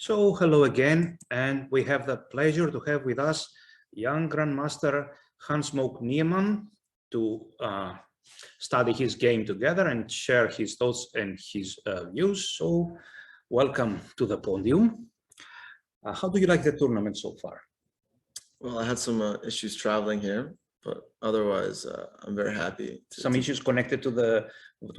So hello again, and we have the pleasure to have with us young Grandmaster Hans-Moke Niemann to study his game together and share his thoughts and his views. So welcome to the podium. How do you like the tournament so far? Well, I had some issues traveling here, but otherwise I'm very happy. Some issues connected to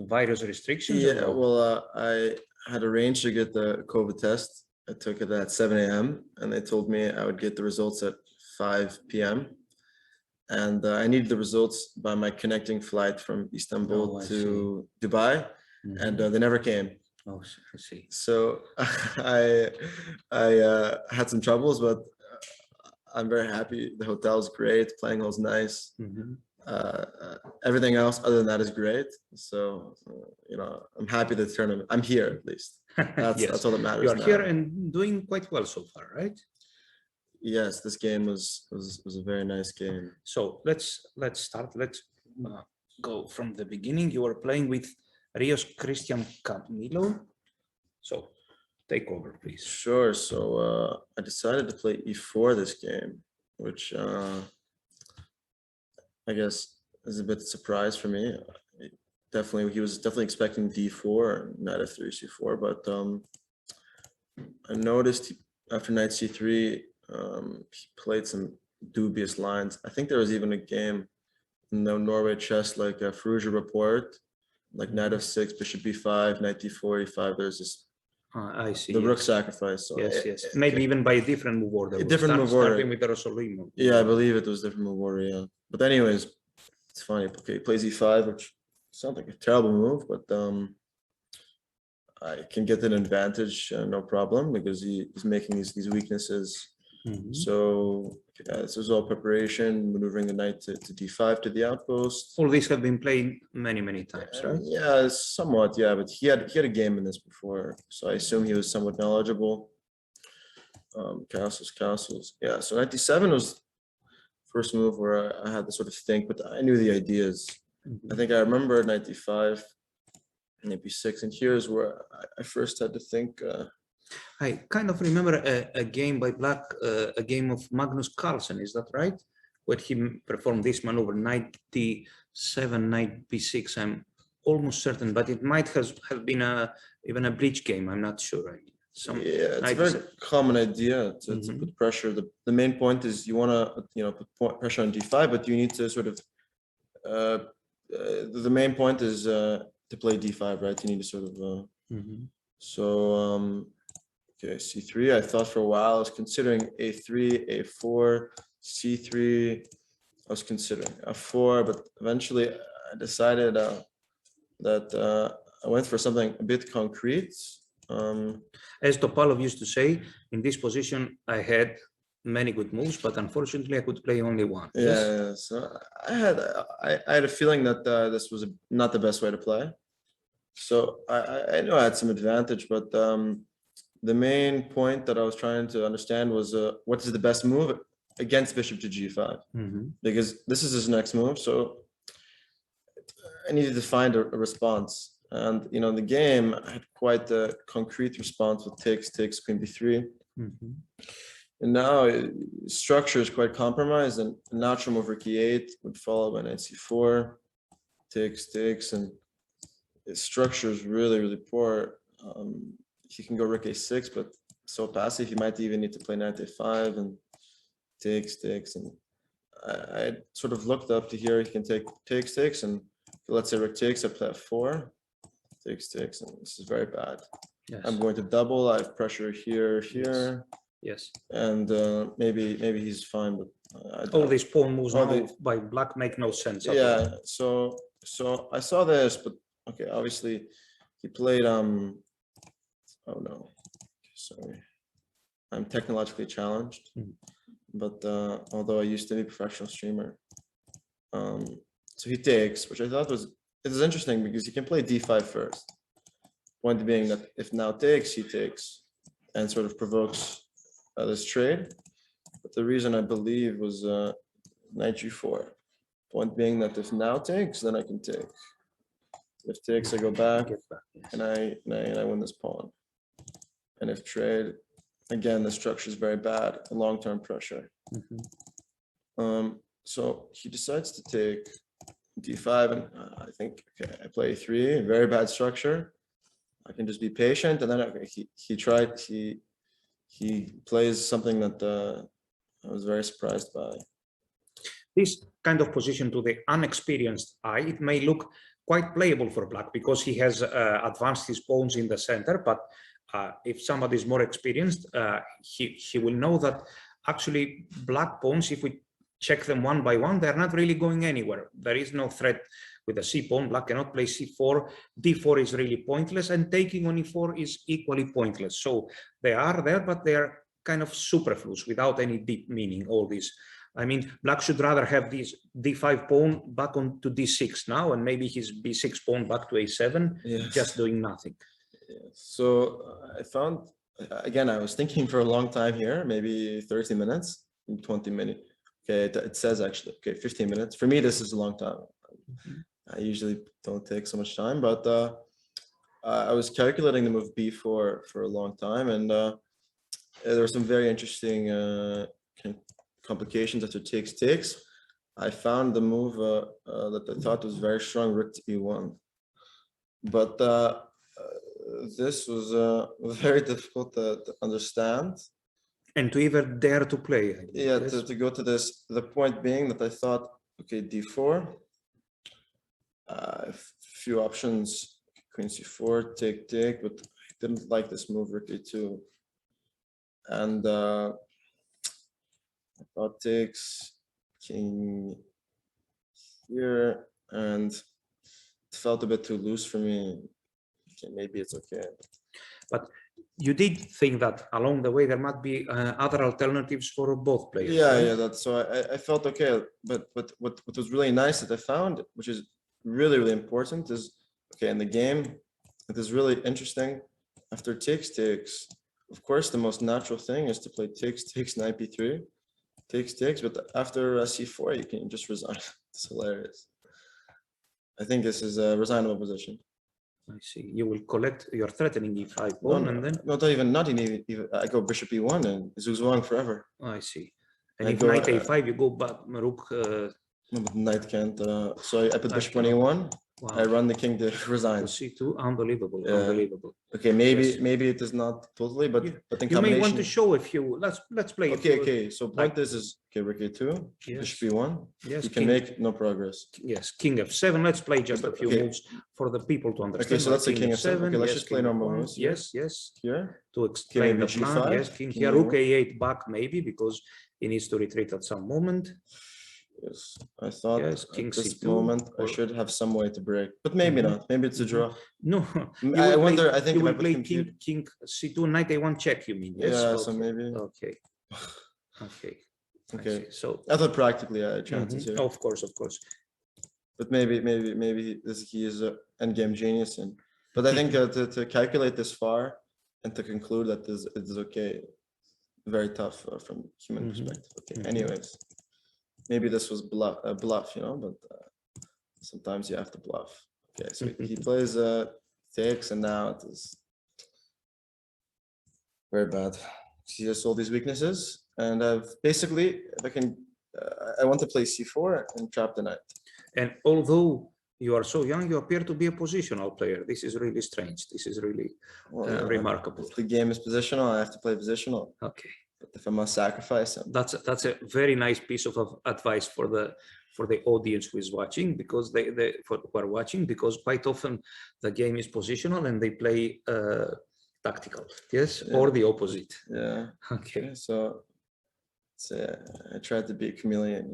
virus restrictions? Yeah, well, I had arranged to get the COVID test. I took it at 7 a.m. and they told me I would get the results at 5 p.m. And I needed the results by my connecting flight from Istanbul to Dubai, and they never came. Oh, I see. So I had some troubles, but I'm very happy. The hotel's great, playing hall's nice. Everything else other than that is great. So I'm happy the tournament. I'm here at least. That's Yes. that's all that matters. You are now. here and doing quite well so far, right? Yes, this game was a very nice game. So let's start. Let's go from the beginning. You were playing with Rio's Christian Camilo. So take over, please. Sure. So I decided to play e4 this game, which I guess is a bit of a surprise for me. He was definitely expecting d4, knight f3, c4, but I noticed after knight c3, he played some dubious lines. I think there was even a game in the Norway chess, like a Fruja report, like knight f6, bishop b5, knight d4, e5. There's this. I see. The rook sacrifice. So yes. Maybe even by a different move order. A different move order. Starting with the Rossolini move. Yeah, I believe it was different move order. Yeah, but anyways, it's funny. Okay, he plays e5, which sounds like a terrible move, but I can get an advantage, no problem, because he's making these weaknesses. So this is all preparation, maneuvering the knight to d5 to the outpost. All these have been played many times, right? Yeah, somewhat. Yeah, but he had a game in this before, so I assume he was somewhat knowledgeable. Castles. Yeah, so knight d7 was first move where I had to sort of think, but I knew the ideas. I think I remember knight d5, knight b6, and here's where I first had to think. I kind of remember a game by Black, a game of Magnus Carlsen, is that right? Where he performed this maneuver, knight d7, knight b6. I'm almost certain, but it might have been even a bridge game. I'm not sure. It's a very common idea to put pressure. The main point is you want to put pressure on d5, but you need to sort of the main point is to play d5, right? You need to sort of okay, c3. I thought for a while. I was considering a3, a4, c3. I was considering f4, but eventually I decided that I went for something a bit concrete. As Topalov used to say, in this position, I had many good moves, but unfortunately, I could play only one. Yeah, so I had a feeling that this was not the best way to play. So I know I had some advantage, but the main point that I was trying to understand was what is the best move against bishop to g5, because this is his next move. So I needed to find a response. And in the game, I had quite a concrete response with takes, queen b3. And now structure is quite compromised, and a natural move rook e8 would follow by knight c4, takes, and its structure is really poor. He can go rook a6, but so passive, he might even need to play knight a5 and takes, and I sort of looked up to here. He can take takes, and let's say rook takes, I play f4. Takes, and this is very bad. Yes. I'm going to double. I have pressure here. Yes. And maybe he's fine, but all these pawn moves by Black make no sense. Yeah. So I saw this, but okay. Obviously, he played. Oh no, sorry. I'm technologically challenged, but although I used to be a professional streamer, so he takes, which I thought was. It is interesting because you can play d5 first. Point being that if now takes, he takes, and sort of provokes this trade. But the reason I believe was knight g4. Point being that if now takes, then I can take. If takes, I go back, and I win this pawn. And if trade, again, the structure is very bad, long-term pressure. So he decides to take d5, and I think, okay, I play 3, very bad structure. I can just be patient, and then okay, he plays something that I was very surprised by. This kind of position to the unexperienced eye, it may look quite playable for black because he has advanced his pawns in the center, but if somebody is more experienced, he will know that actually black pawns, if we check them one by one, they're not really going anywhere. There is no threat with the c pawn. Black cannot play c4. d4 is really pointless, and taking on e4 is equally pointless. So they are there, but they are kind of superfluous without any deep meaning, all this. I mean, black should rather have this d5 pawn back on to d6 now, and maybe his b6 pawn back to a7, Yes. just doing nothing. So I found, again, I was thinking for a long time here, maybe 30 minutes, 20 minutes. Okay, it says actually, okay, 15 minutes. For me, this is a long time. I usually don't take so much time, but I was calculating the move b4 for a long time, and there were some very interesting complications after takes. I found the move that I thought was very strong, rook to e1. But this was very difficult to understand. And to even dare to play. Yeah, to go to this, the point being that I thought, okay, d4, few options, queen c4, take, but I didn't like this move, rook a2. And I thought takes, king here, and it felt a bit too loose for me. Okay, maybe it's okay. But you did think that along the way there might be other alternatives for both players. Yeah, right? yeah. That's so I felt okay. But what was really nice that I found, which is really important, is okay in the game. It is really interesting. After takes, of course, the most natural thing is to play takes knight b3, takes. But after c4, you can just resign. It's hilarious. I think this is a resignable position. I see. You will collect your threatening e5 pawn, and then not even. I go bishop e1 and zugzwang forever. I see. And I if go, knight a5, you go back rook. No, but knight can't. So I put bishop on e1. Wow. I run the king to resign. c2, unbelievable, unbelievable. Okay, maybe it is not totally, but in you combination. may want to show if you let's play. Okay. So point this is okay. Rook a2, yes. bishop e1. Yes, you can make no progress. Yes, king f7. Let's play just a few moves for the people to understand. Okay, so that's the king f7. Okay, let's just play normal moves. Yes. Here to explain the plan. g5, yes, king here, rook a8 back maybe because he needs to retreat at some moment. Yes, I thought king at this c2, moment I should have some way to break, but maybe not. Maybe it's a draw. No, I wonder. I think you if will I play put king c2, knight a1 check. You mean? Yes. Yeah. Okay. So maybe. Okay. Okay. So I thought practically I had chances here. Of course. But maybe he is an endgame genius, but I think to calculate this far and to conclude that it is okay, very tough from human perspective. Okay. Anyways. Maybe this was bluff, but sometimes you have to bluff. Okay, so he plays takes, and now it is very bad. He has all these weaknesses, and I've basically, if I can, I want to play c4 and trap the knight. And although you are so young, you appear to be a positional player. This is really strange. This is really remarkable. If the game is positional, I have to play positional. Okay. But if I must sacrifice him. That's a very nice piece of advice for the audience who is watching, because who are watching, because quite often the game is positional and they play tactical, yes, or the opposite. Yeah. Okay. So I tried to be a chameleon,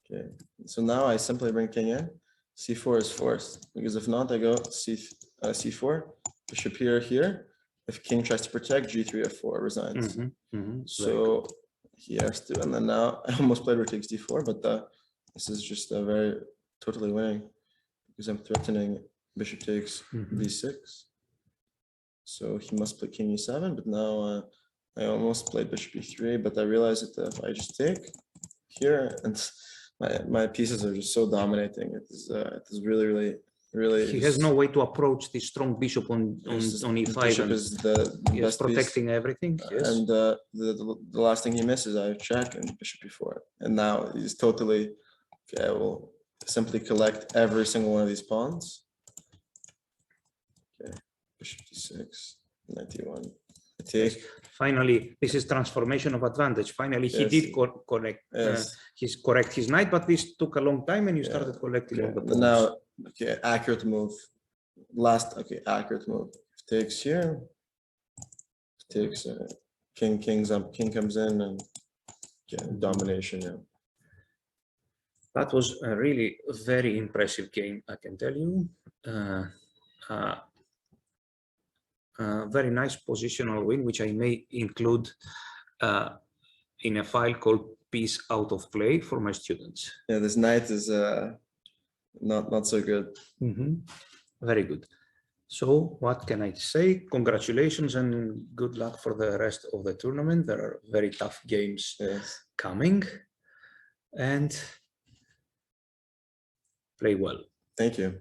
Okay. So now I simply bring king in. c4 is forced, because if not, I go c4, bishop here. If king tries to protect, g3 f4 resigns. So he has to, and then now I almost played rook takes d4, but this is just a very totally winning, because I'm threatening bishop takes b6. So he must play king e7, but now I almost played bishop e3, but I realized that if I just take here, and my pieces are just so dominating, it is really Really, He has no way to approach the strong bishop on e5. Bishop And is the he is best piece. protecting everything. Yes. And the last thing he misses, I check and bishop e4. And now he's totally, okay, I will simply collect every single one of these pawns. Okay, bishop d6, knight d1. I take. Finally, this is transformation of advantage. Finally, he Yes. did correct. Yes. Correct his knight, but this took a long time, and you Yeah. started collecting all the And pawns. now, okay, accurate move. Last, okay, accurate move. Takes here. Takes king comes in, and domination. Yeah. That was a really very impressive game, I can tell you. Very nice positional win, which I may include in a file called Piece Out of Play for my students. Yeah, this knight is not so good. Very good. So what can I say? Congratulations and good luck for the rest of the tournament. There are very tough games coming, and play well. Thank you.